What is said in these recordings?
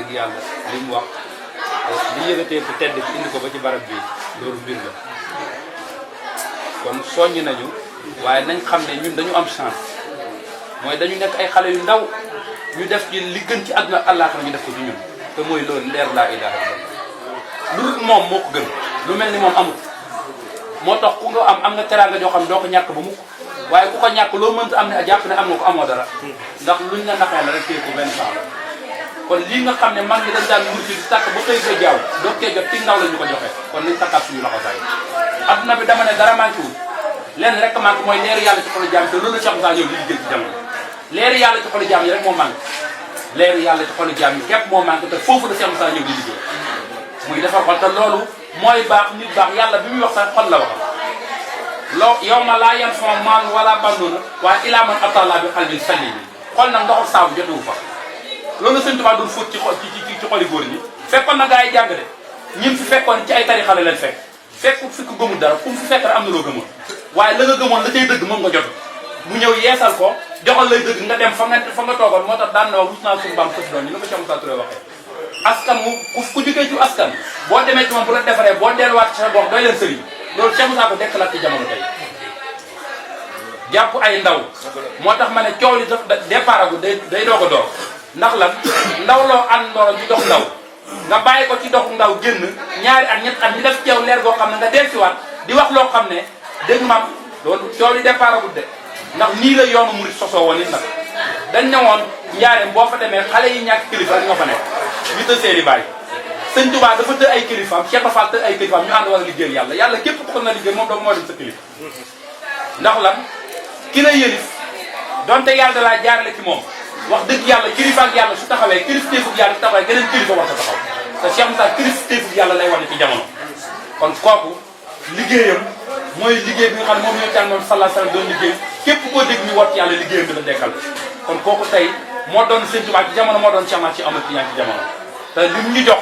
dëgg yàlla li mu wax li yëgatee ku tedd ki indi ko ba ci barab bi loolu mbir la kon soññ nañu waaye nañ xam ne ñun dañu am chance mooy dañu nekk ay xale yu ndaw ñu def ci li gën ci àdduna àllaaxira ñu def ko ci ñun te mooy loolu leer laa ilaaha illallah lu dul moom moo ko gën lu mel ni moom amut moo tax ku nga am nga teraanga joo xam ne doo ko ñàkk ba mukk waaye ku ko ñàkk loo mënta am ne jàpp ne am nga ko amoo dara ndax luñ la naxee la rek téye ko benn temps la kon lii nga xam ne mag ñi dañ daan murti di tàkk ba xëy ko jaaw doo koy jot ci ndaw la ñu ko joxe kon nañ takkaat suñu loxo say adduna bi dama ne dara manqué wul lenn rek manqué mooy leeru yàlla ci xolu jaam te loolu Cheikh Moussa ñëw li liggéey ci jamono leeru yàlla ci xolu jaam yi rek moo manqué leeru yàlla ci xolu jaam yi képp moo manqué te foofu la Cheikh Moussa ñëw di liggéey muy defar xol te loolu mooy baax nit baax yàlla bi muy wax sax xol la waxal loo yow ma laa yan fon maal wala bandoona waaye ilaa man atalla bi qalbin salim xol nag ndoxul saabu jotewu fa loolu Sëñ Tuubaa doon fóot ci xoli góor ñi fekkoon na gaa yi jàng de ñim fi fekkoon ci ay tarixa la leen fekk fi ko gëmul dara fu mu fi fekk rek am na loo gëmoon waaye la nga gëmoon la cay dëgg moom nga jot mu ñëw yeesal ko joxal lay dëgg nga dem fa nga toogoon moo tax daan na wax rus naa suñu baam sëf doon ñu la ko Cheikh Moussa Touré waxee askan mu ku jógee ci askan boo demee ci moom bu la defaree boo delluwaat ci sa gox doy leen sëriñ loolu Cheikh Moussa ko dekkalaat ci jamono tey jàpp ay ndaw moo tax ma ne coow li daf départ agu day doog a door ndax lan ndaw loo àndoon di dox ndaw nga bàyyi ko ci doxu ndaw génn ñaari at ñett at ñu def ci yow leer goo xam ne nga dellusiwaat di wax loo xam ne dégg maam loolu coow li départ agul de ndax nii la yoonu murid sosoo woon it nag dañ ne woon njaareem boo fa demee xale yi ñàkk kilifa rek ñoo fa nekk ñu të seeni bàyyi Sëñ Tuubaa dafa të ay kilifaam Cheikh Fall të ay kilifaam ñu ànd war a liggéeyal yàlla yàlla képp ku ko na liggéey moom doom moo dem sa kilifa ndax lan ki la yëlif donte yàlla da laa jaarale ci moom wax dëgg yàlla kilifa ak yàlla su taxawee kilifteefug yàlla su taxawee geneen kilifa war ta taxaw te Cheikh Moussa kilifteefug yàlla lay wane ci jamono kon kooku liggéeyam mooy liggéey bi nga xam ne moom ñoo caan moom sallallahu alayhi wasallam doon liggéey képp koo dégg ñu wat yàlla liggéeyam bi la dekkal kon kooku tey moo doon Sëñ Tuubaa ci jamono moo doon Cheikh Ahmad ci Amadou Tidiane ci jamono te lim ñu jox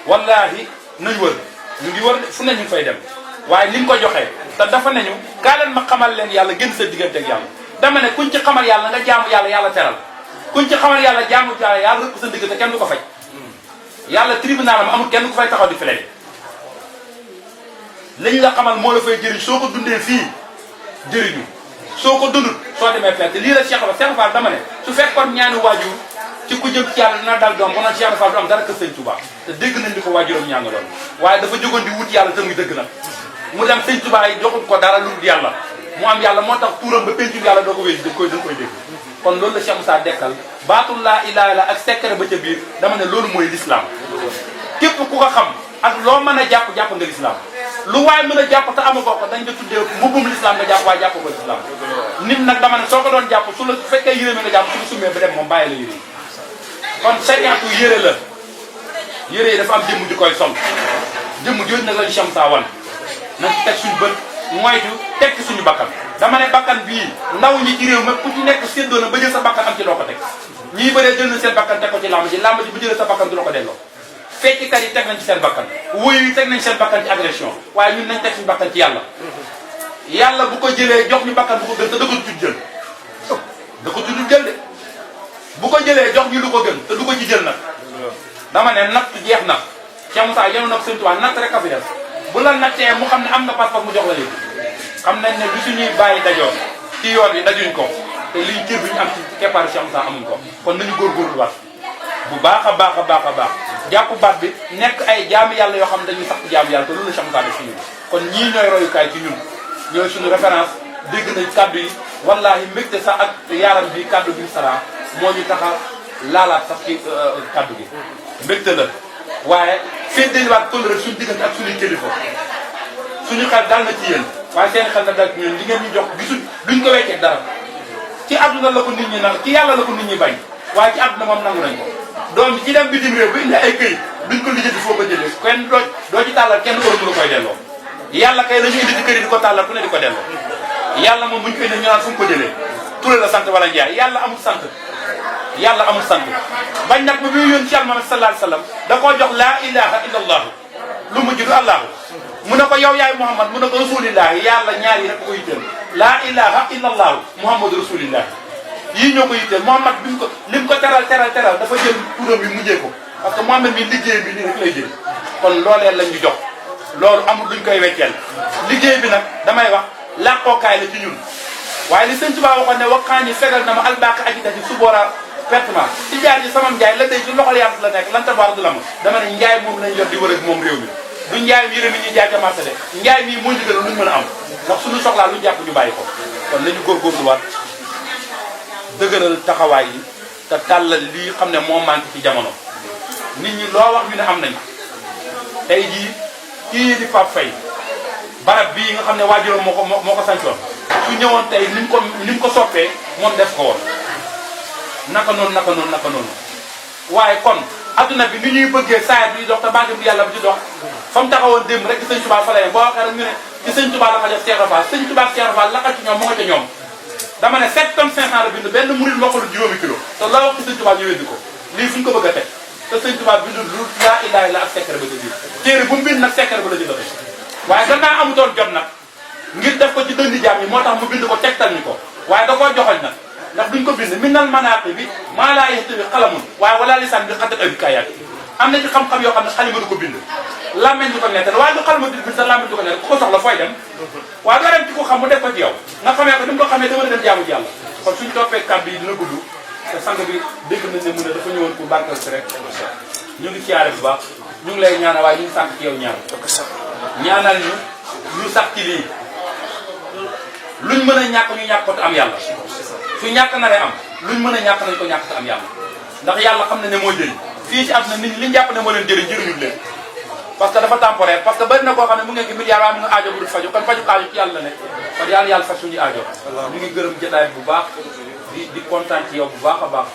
wallaahi nañ wër ñu ngi wër fu ne ñu fay dem waaye li mu ko joxee te dafa nañu kaa leen ma xamal leen yàlla gën sa diggante ak yàlla dama ne kuñ ci xamal yàlla nga jaamu yàlla yàlla teral kuñ ci xamal yàlla jaamu yàlla rëpp sa diggante kenn du ko faj yàlla tribunal am amul kenn ku fay taxaw di fileen lañ la xamal moo la fay jëriñ soo ko dundee fii jëriñu soo ko dundut soo demee fekk lii la Cheikh Fall dama ne su fekkoon ñaani waajur ci ku jëm ci yàlla dina dal doom ba noon Cheikh Fall du am dara kër Sëñ Touba te dégg nañ di ko waajuram ñaan loolu waaye dafa jógoon di wut yàlla te muy dëgg nag mu dem Sëñ Touba yi joxut ko dara lu dul yàlla mu am yàlla moo tax tuuram ba pencum yàlla doo ko wéy dañ koy dégg kon loolu la Cheikh Moussa dekkal baatul laa ilaaha illa ak secret ba ca biir dama ne loolu mooy l'islam képp ku ko xam ak loo mën a jàpp nga l'islam lu waay mën a jàpp te amu ko dañ nga tuddee mbubbum l'islam nga jàpp waaye jàpp ko l'islam nit nag dama ne soo ko doon jàpp su la fekkee yére mi nga jàpp su la summee ba dem moom bàyyi la yére kon sariatu yére la yére yi dafa am jëmm di koy sol jëmm jooju nag lañu Cheikh Moussa wan nañ ci teg suñu bët moytu tekki suñu bakkan dama ne bakkan bii ndaw ñi ci réew mi ku ci nekk séddoo na ba jël sa bakkan am ci loo ko teg ñii bëree jël na seen bakkan teg ko ci làmb ji bu jëlee sa bakkan du la ko delloo fecckat yi teg nañ ci seen bakkan wuyu yi teg nañ seen bakkan ci agression waaye ñun nañ teg suñu bakkan ci yàlla bu ko jëlee jox ñu bakkan bu ko gën te da ko tudd jël da ko tudd jël de bu ko jëlee jox ñu lu ko gën te du ko ci jël nag dama ne natt jeex na Cheikh Moussa yenu nag Sëñ Tuubaa natt rek a fi def bu la nattee mu xam ne am nga passeport mu jox la léegi xam nañ ne lu suñuy bàyyi dajoon ci yoon yi dajuñ ko te liñ cër bi ñu am ci keppaaru Cheikh Moussa amuñ ko kon nañu góorgóorlu waat bu baax a baax jàpp baat bi nekk ay jaami yàlla yoo xam ne dañuy sax jaami yàlla te loolu la Cheikh Moussa def ci ñun kon ñii ñooy royukaay ci ñun ñooy suñu référence dégg nañ kaddu yi wallahi mbégte sax ak yaaram bi kaddu bi sara moo ñu tax a laalaat sax ci kaddu gi mbégte la waaye féddaliwaat kóllëre suñu diggante ak suñuy kilifa suñu xel dal na ci yéen waaye seen xel na dal ci ñun li ngeen ñu jox gisuñ duñ ko weccee dara ci àdduna la ko nit ñi nag ci yàlla la ko nit ñi bañ waaye ci àdduna moom nangu nañ ko doom ci dem bitim réew bu indi ay këyit duñ ko lijjanti foo ko jëlee kenn doo ci tàllal kenn euro bu la koy delloo yàlla kay la ñu indi ci kër yi di ko tàllal ku ne di ko delloo yàlla moom bu ñu ko indi ñu naan fu mu ko jëlee Touré la sant wala Ndiaye yàlla amul sant bañ nag ba muy yónni ci Yàlla Muhammad sallallahu alayhi wasallam da koo jox laa ilaha illa allah lu mujj du allahu mu ne ko yow yaay Muhammad mu ne ko rasulillahi yàlla ñaar yi rek ko yitteel laa ilaha illa allahu muhammadu rasulillahi yii ñoo ko yitteel Muhammad bi mu ko lim ko teral dafa jël turam bi mujjee ko parce que Mouhamed mi liggéey bi nii rek lay jël kon loolee lañ ñu jox loolu amul luñ koy wecceel liggéey bi nag damay wax làqookaay la ci ñun waaye li sëñ Tuubaa waxoon ne waqaani fegal na ma albaq ajitati su boora pertement ci jaar ji sama njaay la day ci loxol yàlla la nekk lan tabaar du la ma dama ne njaay moom lañ yor di wër ak moom réew mi du njaay mi yëre mi ñuy jaay ca marché de njaay mii moo ñu gën a luñ mën a am ndax suñu soxlaa lu jàpp ñu bàyyi ko kon nañu góorgóorluwaat dëgëral taxawaay yi te tàllal lii xam ne moo manqué ci jamono nit ñi loo wax ñu ne am nañ tey jii kii di Pape Faye barab bii nga xam ne waajuram moo ko sancoon su ñëwoon tey ni mu ko soppee moom def ko woon naka noonu waaye kon adduna bi ni ñuy bëggee saa bi dox te banque bi yàlla bi ci dox fa mu taxawoon démb rek ci sëñ Touba fa la yem boo waxee rek ñu ne ci sëñ Touba la ko def Cheikh Fall sëñ Touba Cheikh Fall la ci ñoom moo nga ca ñoom dama ne 7 tonnes 500 la bind benn murid mokkalu juróomi kilo te loo wax ci sëñ Touba ñu weddi ko lii fu ñu ko bëgg a teg te sëñ Touba bindul lu laa ilaaha illa ak secret ba ca biir téere bu mu bind nag secret ba la ci doxe waaye gannaaw amutoon jot nag ngir def ko ci dëndi jaam yi moo tax mu bind ko tegtal ñu ko waaye da koo joxoñ nag ndax duñ ko bind minal manaaqi bi maa laa yahtawi xalamun waaye wala lisaan bi xatat abi kayaat am na ci xam-xam yoo xam ne xalima du ko bind làmmeñ du ko nettal waaye du xalima du bind sa làmmeñ du ko nettal ku ko soxla fooy dem waaye doo dem ci ko xam mu def ko ci yow nga xamee ko ni mu ko xamee dama dem jaamu ci yàlla kon suñ toppee kàddu yi dina gudd te sang bi dégg nañ ne mu ne dafa ñëwoon pour barkal si rek ñu ngi siyaare bu baax ñu ngi lay ñaanal waaye ñu ngi sant ci yow ñaanal ñu sax ci lii luñ mën a ñàkk ñu ñàkk ko te am yàlla su ñàkk naree am luñ mën a ñàkk nañ ko ñàkk te am yàlla ndax yàlla xam na ne moo jëriñ fii ci àdduna nit ñi liñ jàpp ne moo leen jëriñ jëriñul leen parce que dafa temporaire parce que bari na koo xam ne mu ngeen ki milliard waa mi nga aajo bu dul faju kon faju aajo ci yàlla la nekk kon yàlla faj suñu aajo ñu ngi gërëm jotaay bu baax di kontaan ci yow bu baax a baax